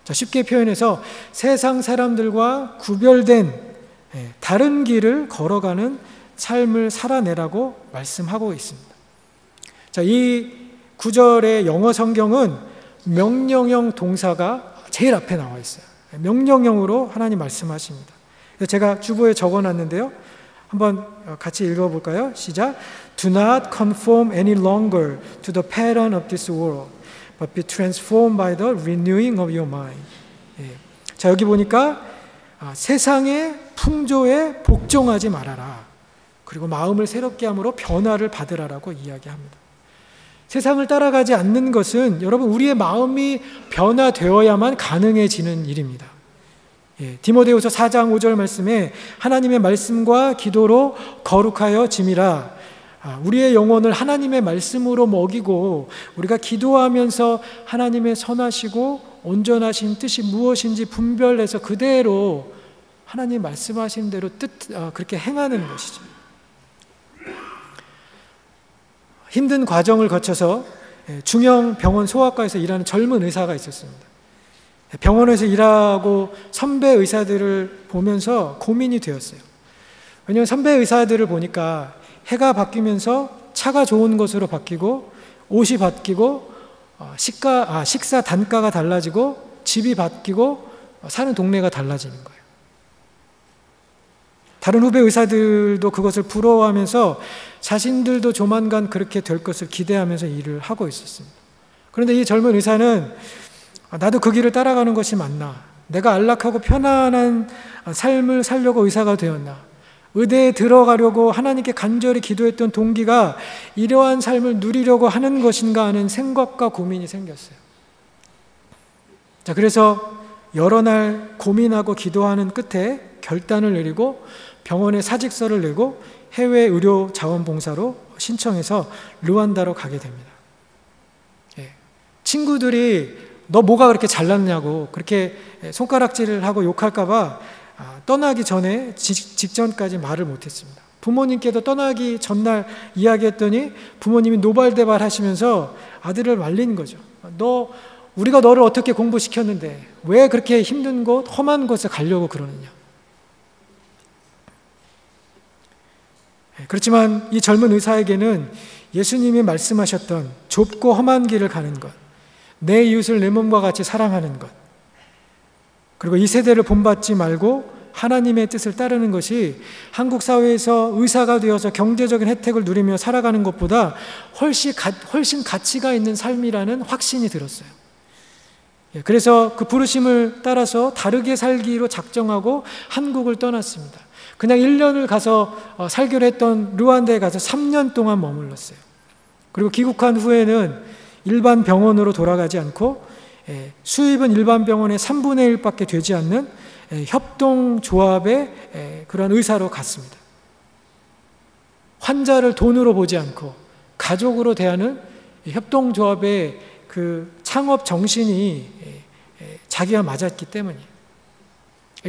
자, 쉽게 표현해서 세상 사람들과 구별된 다른 길을 걸어가는 삶을 살아내라고 말씀하고 있습니다. 자, 이 구절의 영어 성경은 명령형 동사가 제일 앞에 나와 있어요. 명령형으로 하나님 말씀하십니다. 제가 주보에 적어놨는데요. 한번 같이 읽어볼까요? 시작. Do not conform any longer to the pattern of this world, but be transformed by the renewing of your mind. 자, 여기 보니까 세상의 풍조에 복종하지 말아라. 그리고 마음을 새롭게 함으로 변화를 받으라라고 이야기합니다. 세상을 따라가지 않는 것은 여러분 우리의 마음이 변화되어야만 가능해지는 일입니다. 디모데후서 4장 5절 말씀에 하나님의 말씀과 기도로 거룩하여 짐이라. 우리의 영혼을 하나님의 말씀으로 먹이고 우리가 기도하면서 하나님의 선하시고 온전하신 뜻이 무엇인지 분별해서 그대로 하나님 말씀하신 대로 그렇게 행하는 것이죠. 힘든 과정을 거쳐서 중형 병원 소아과에서 일하는 젊은 의사가 있었습니다. 병원에서 일하고 선배 의사들을 보면서 고민이 되었어요. 왜냐하면 선배 의사들을 보니까 해가 바뀌면서 차가 좋은 것으로 바뀌고 옷이 바뀌고 식사 단가가 달라지고 집이 바뀌고 사는 동네가 달라지는 거예요. 다른 후배 의사들도 그것을 부러워하면서 자신들도 조만간 그렇게 될 것을 기대하면서 일을 하고 있었습니다. 그런데 이 젊은 의사는 나도 그 길을 따라가는 것이 맞나? 내가 안락하고 편안한 삶을 살려고 의사가 되었나? 의대에 들어가려고 하나님께 간절히 기도했던 동기가 이러한 삶을 누리려고 하는 것인가 하는 생각과 고민이 생겼어요. 자, 그래서 여러 날 고민하고 기도하는 끝에 결단을 내리고 병원에 사직서를 내고 해외 의료 자원봉사로 신청해서 르완다로 가게 됩니다. 친구들이 너 뭐가 그렇게 잘났냐고 그렇게 손가락질을 하고 욕할까봐 떠나기 전에 직전까지 말을 못했습니다. 부모님께도 떠나기 전날 이야기했더니 부모님이 노발대발 하시면서 아들을 말린 거죠. 우리가 너를 어떻게 공부시켰는데 왜 그렇게 힘든 곳, 험한 곳에 가려고 그러느냐. 그렇지만 이 젊은 의사에게는 예수님이 말씀하셨던 좁고 험한 길을 가는 것, 내 이웃을 내 몸과 같이 사랑하는 것, 그리고 이 세대를 본받지 말고 하나님의 뜻을 따르는 것이 한국 사회에서 의사가 되어서 경제적인 혜택을 누리며 살아가는 것보다 훨씬 가치가 있는 삶이라는 확신이 들었어요. 그래서 그 부르심을 따라서 다르게 살기로 작정하고 한국을 떠났습니다. 그냥 1년을 가서 살기로 했던 르완다에 가서 3년 동안 머물렀어요. 그리고 귀국한 후에는 일반 병원으로 돌아가지 않고 수입은 일반 병원의 3분의 1밖에 되지 않는 협동조합의 그런 의사로 갔습니다. 환자를 돈으로 보지 않고 가족으로 대하는 협동조합의 그 창업 정신이 자기와 맞았기 때문이에요.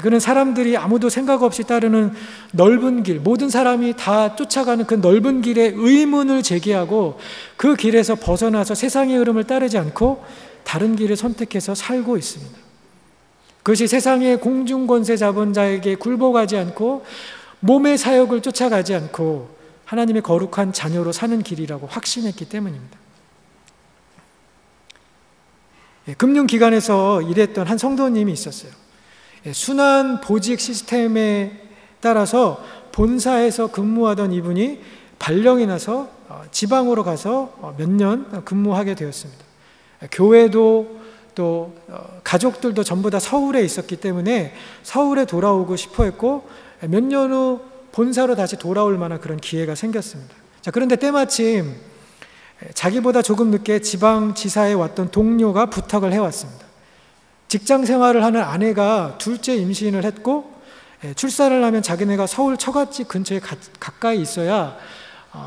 그는 사람들이 아무도 생각 없이 따르는 넓은 길, 모든 사람이 다 쫓아가는 그 넓은 길에 의문을 제기하고 그 길에서 벗어나서 세상의 흐름을 따르지 않고 다른 길을 선택해서 살고 있습니다. 그것이 세상의 공중권세 잡은 자에게 굴복하지 않고 몸의 사역을 쫓아가지 않고 하나님의 거룩한 자녀로 사는 길이라고 확신했기 때문입니다. 금융기관에서 일했던 한 성도님이 있었어요. 순환 보직 시스템에 따라서 본사에서 근무하던 이분이 발령이 나서 지방으로 가서 몇 년 근무하게 되었습니다. 교회도 또 가족들도 전부 다 서울에 있었기 때문에 서울에 돌아오고 싶어 했고 몇 년 후 본사로 다시 돌아올 만한 그런 기회가 생겼습니다. 자, 그런데 때마침 자기보다 조금 늦게 지방지사에 왔던 동료가 부탁을 해왔습니다. 직장 생활을 하는 아내가 둘째 임신을 했고 출산을 하면 자기네가 서울 처갓집 근처에 가까이 있어야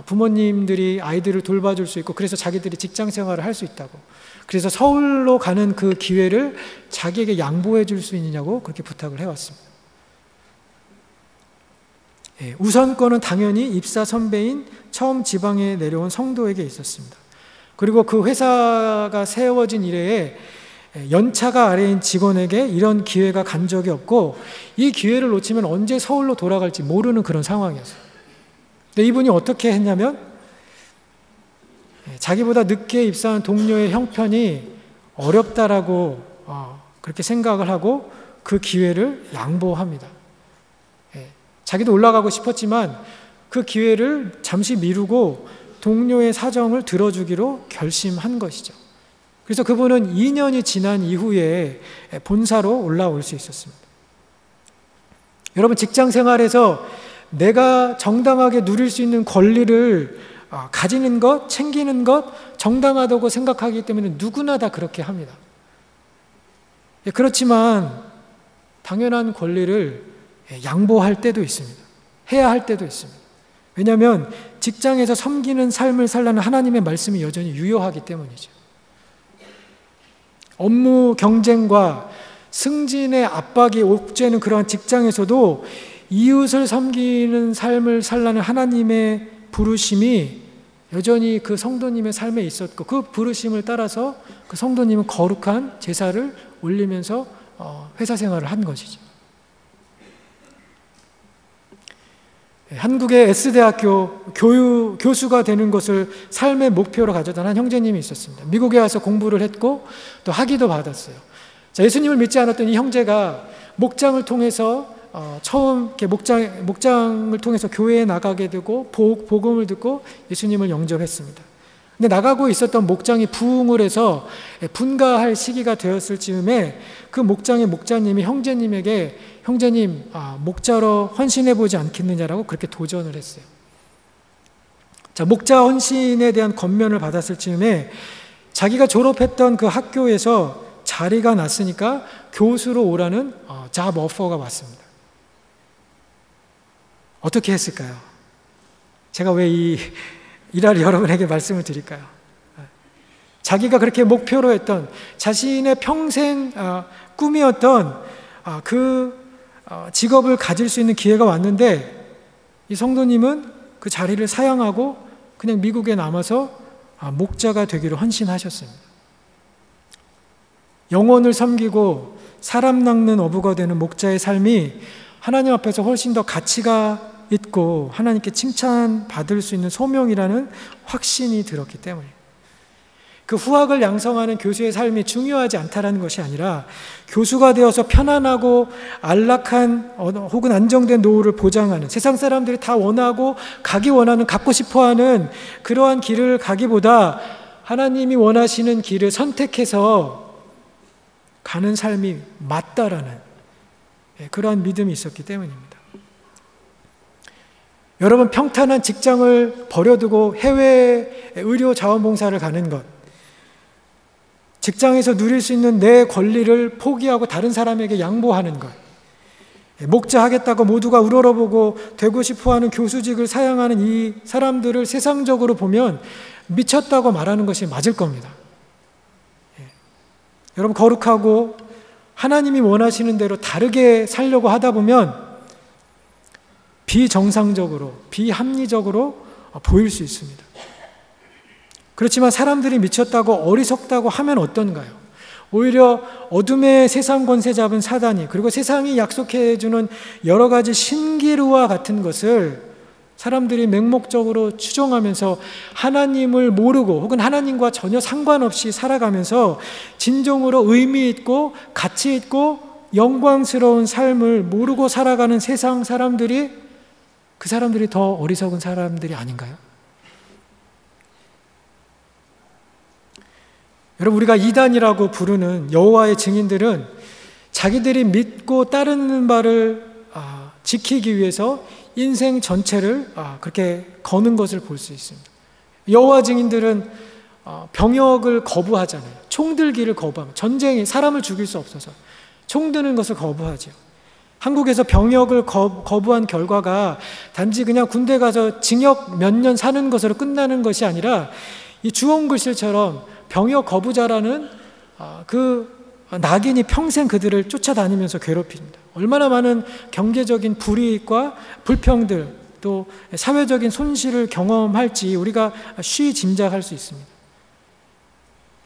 부모님들이 아이들을 돌봐줄 수 있고 그래서 자기들이 직장 생활을 할 수 있다고. 그래서 서울로 가는 그 기회를 자기에게 양보해 줄 수 있느냐고 그렇게 부탁을 해왔습니다. 우선권은 당연히 입사 선배인 처음 지방에 내려온 성도에게 있었습니다. 그리고 그 회사가 세워진 이래에 연차가 아래인 직원에게 이런 기회가 간 적이 없고 이 기회를 놓치면 언제 서울로 돌아갈지 모르는 그런 상황이었어요. 근데 이분이 어떻게 했냐면 자기보다 늦게 입사한 동료의 형편이 어렵다라고 그렇게 생각을 하고 그 기회를 양보합니다. 자기도 올라가고 싶었지만 그 기회를 잠시 미루고 동료의 사정을 들어주기로 결심한 것이죠. 그래서 그분은 2년이 지난 이후에 본사로 올라올 수 있었습니다. 여러분, 직장 생활에서 내가 정당하게 누릴 수 있는 권리를 가지는 것, 챙기는 것 정당하다고 생각하기 때문에 누구나 다 그렇게 합니다. 그렇지만 당연한 권리를 양보할 때도 있습니다. 해야 할 때도 있습니다. 왜냐하면 직장에서 섬기는 삶을 살라는 하나님의 말씀이 여전히 유효하기 때문이죠. 업무 경쟁과 승진의 압박이 옥죄는 그러한 직장에서도 이웃을 섬기는 삶을 살라는 하나님의 부르심이 여전히 그 성도님의 삶에 있었고, 그 부르심을 따라서 그 성도님은 거룩한 제사를 올리면서 회사 생활을 한 것이죠. 한국의 S대학교 교수가 되는 것을 삶의 목표로 가졌던 한 형제님이 있었습니다. 미국에 와서 공부를 했고 또 학위도 받았어요. 자, 예수님을 믿지 않았던 이 형제가 목장을 통해서 처음 이렇게 목장을 통해서 교회에 나가게 되고 복음을 듣고 예수님을 영접했습니다. 근데 나가고 있었던 목장이 부흥을 해서 분가할 시기가 되었을 즈음에 그 목장의 목자님이 형제님에게 형제님 목자로 헌신해 보지 않겠느냐라고 그렇게 도전을 했어요. 자, 목자 헌신에 대한 권면을 받았을 즈음에 자기가 졸업했던 그 학교에서 자리가 났으니까 교수로 오라는 잡 오퍼가 왔습니다. 어떻게 했을까요? 제가 왜 이 일화를 여러분에게 말씀을 드릴까요? 자기가 그렇게 목표로 했던 자신의 평생 꿈이었던 그 직업을 가질 수 있는 기회가 왔는데 이 성도님은 그 자리를 사양하고 그냥 미국에 남아서 목자가 되기로 헌신하셨습니다. 영혼을 섬기고 사람 낚는 어부가 되는 목자의 삶이 하나님 앞에서 훨씬 더 가치가 있고 하나님께 칭찬받을 수 있는 소명이라는 확신이 들었기 때문에 그 후학을 양성하는 교수의 삶이 중요하지 않다라는 것이 아니라 교수가 되어서 편안하고 안락한 혹은 안정된 노후를 보장하는, 세상 사람들이 다 원하고 가기 원하는, 갖고 싶어하는 그러한 길을 가기보다 하나님이 원하시는 길을 선택해서 가는 삶이 맞다라는 그러한 믿음이 있었기 때문입니다. 여러분, 평탄한 직장을 버려두고 해외 의료 자원봉사를 가는 것, 직장에서 누릴 수 있는 내 권리를 포기하고 다른 사람에게 양보하는 것, 목자하겠다고 모두가 우러러보고 되고 싶어하는 교수직을 사양하는 이 사람들을 세상적으로 보면 미쳤다고 말하는 것이 맞을 겁니다. 여러분, 거룩하고 하나님이 원하시는 대로 다르게 살려고 하다 보면 비정상적으로, 비합리적으로 보일 수 있습니다. 그렇지만 사람들이 미쳤다고 어리석다고 하면 어떤가요? 오히려 어둠의 세상 권세 잡은 사단이, 그리고 세상이 약속해주는 여러 가지 신기루와 같은 것을 사람들이 맹목적으로 추종하면서 하나님을 모르고 혹은 하나님과 전혀 상관없이 살아가면서 진정으로 의미 있고 가치 있고 영광스러운 삶을 모르고 살아가는 세상 사람들이, 그 사람들이 더 어리석은 사람들이 아닌가요? 여러분, 우리가 이단이라고 부르는 여호와의 증인들은 자기들이 믿고 따르는 바를 지키기 위해서 인생 전체를 그렇게 거는 것을 볼 수 있습니다. 여호와 증인들은 병역을 거부하잖아요. 총 들기를 거부합니다. 전쟁이 사람을 죽일 수 없어서 총 드는 것을 거부하죠. 한국에서 병역을 거부한 결과가 단지 그냥 군대 가서 징역 몇 년 사는 것으로 끝나는 것이 아니라 이 주홍글씨처럼 병역 거부자라는 그 낙인이 평생 그들을 쫓아다니면서 괴롭힙니다. 얼마나 많은 경제적인 불이익과 불평들, 또 사회적인 손실을 경험할지 우리가 쉬이 짐작할 수 있습니다.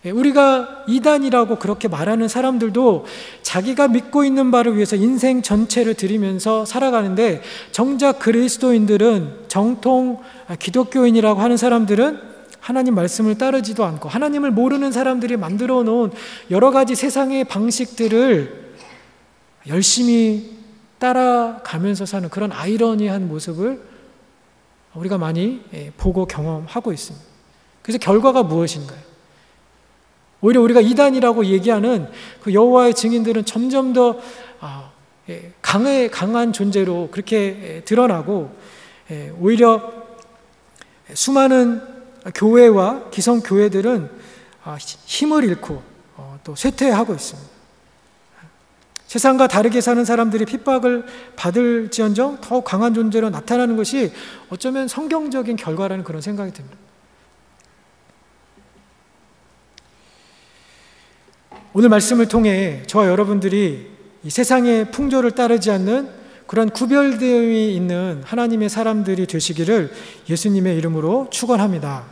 우리가 이단이라고 그렇게 말하는 사람들도 자기가 믿고 있는 바를 위해서 인생 전체를 드리면서 살아가는데, 정작 그리스도인들은, 정통 기독교인이라고 하는 사람들은 하나님 말씀을 따르지도 않고 하나님을 모르는 사람들이 만들어 놓은 여러 가지 세상의 방식들을 열심히 따라가면서 사는 그런 아이러니한 모습을 우리가 많이 보고 경험하고 있습니다. 그래서 결과가 무엇인가요? 오히려 우리가 이단이라고 얘기하는 그 여호와의 증인들은 점점 더 강한 존재로 그렇게 드러나고, 오히려 수많은 교회와 기성교회들은 힘을 잃고 또 쇠퇴하고 있습니다. 세상과 다르게 사는 사람들이 핍박을 받을지언정 더욱 강한 존재로 나타나는 것이 어쩌면 성경적인 결과라는 그런 생각이 듭니다. 오늘 말씀을 통해 저와 여러분들이 이 세상의 풍조를 따르지 않는 그런 구별됨이 있는 하나님의 사람들이 되시기를 예수님의 이름으로 축원합니다.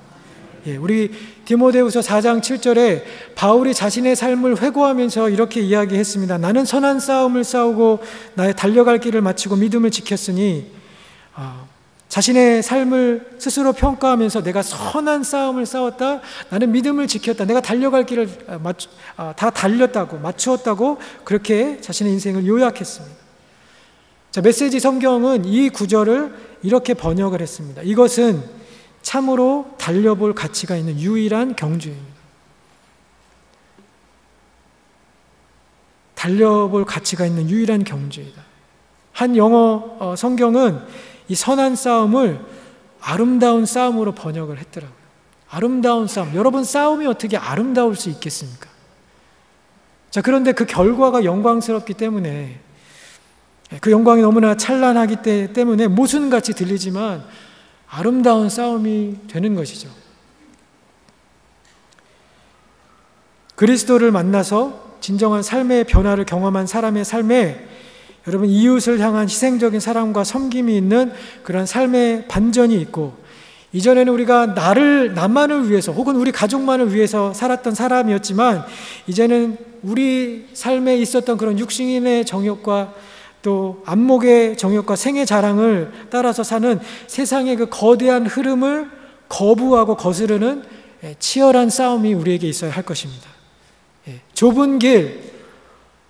우리 디모데후서 4장 7절에 바울이 자신의 삶을 회고하면서 이렇게 이야기했습니다. 나는 선한 싸움을 싸우고 나의 달려갈 길을 마치고 믿음을 지켰으니, 자신의 삶을 스스로 평가하면서 내가 선한 싸움을 싸웠다, 나는 믿음을 지켰다, 내가 달려갈 길을 다 달렸다고, 맞추었다고 그렇게 자신의 인생을 요약했습니다. 자, 메시지 성경은 이 구절을 이렇게 번역을 했습니다. 이것은 참으로 달려볼 가치가 있는 유일한 경주입니다. 달려볼 가치가 있는 유일한 경주이다. 한 영어 성경은 이 선한 싸움을 아름다운 싸움으로 번역을 했더라고요. 아름다운 싸움. 여러분, 싸움이 어떻게 아름다울 수 있겠습니까? 자, 그런데 그 결과가 영광스럽기 때문에, 그 영광이 너무나 찬란하기 때문에 모순같이 들리지만 아름다운 싸움이 되는 것이죠. 그리스도를 만나서 진정한 삶의 변화를 경험한 사람의 삶에 여러분, 이웃을 향한 희생적인 사랑과 섬김이 있는 그런 삶의 반전이 있고, 이전에는 우리가 나만을 위해서 혹은 우리 가족만을 위해서 살았던 사람이었지만, 이제는 우리 삶에 있었던 그런 육신의 정욕과 또 안목의 정욕과 생의 자랑을 따라서 사는 세상의 그 거대한 흐름을 거부하고 거스르는 치열한 싸움이 우리에게 있어야 할 것입니다. 좁은 길,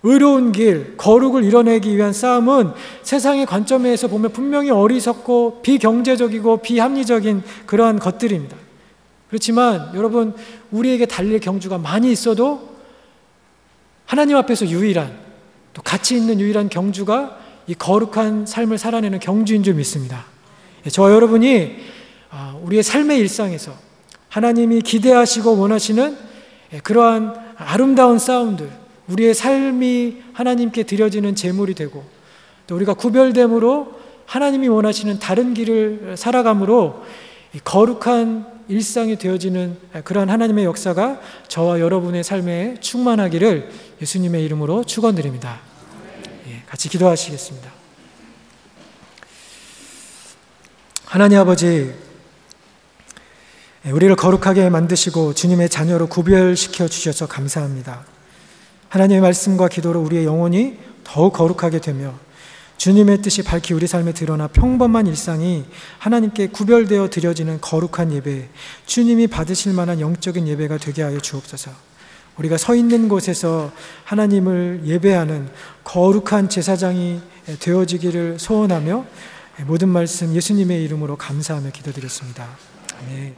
의로운 길, 거룩을 이뤄내기 위한 싸움은 세상의 관점에서 보면 분명히 어리석고 비경제적이고 비합리적인 그러한 것들입니다. 그렇지만 여러분, 우리에게 달릴 경주가 많이 있어도 하나님 앞에서 유일한, 또 가치 있는 유일한 경주가 이 거룩한 삶을 살아내는 경주인 줄 믿습니다. 저와 여러분이 우리의 삶의 일상에서 하나님이 기대하시고 원하시는 그러한 아름다운 싸움들, 우리의 삶이 하나님께 드려지는 제물이 되고, 또 우리가 구별됨으로 하나님이 원하시는 다른 길을 살아감으로 거룩한 일상이 되어지는 그러한 하나님의 역사가 저와 여러분의 삶에 충만하기를 예수님의 이름으로 축원드립니다. 같이 기도하시겠습니다. 하나님 아버지, 우리를 거룩하게 만드시고 주님의 자녀로 구별시켜 주셔서 감사합니다. 하나님의 말씀과 기도로 우리의 영혼이 더욱 거룩하게 되며 주님의 뜻이 밝히 우리 삶에 드러나 평범한 일상이 하나님께 구별되어 드려지는 거룩한 예배, 주님이 받으실 만한 영적인 예배가 되게 하여 주옵소서. 우리가 서 있는 곳에서 하나님을 예배하는 거룩한 제사장이 되어지기를 소원하며 모든 말씀 예수님의 이름으로 감사하며 기도드렸습니다. 아멘.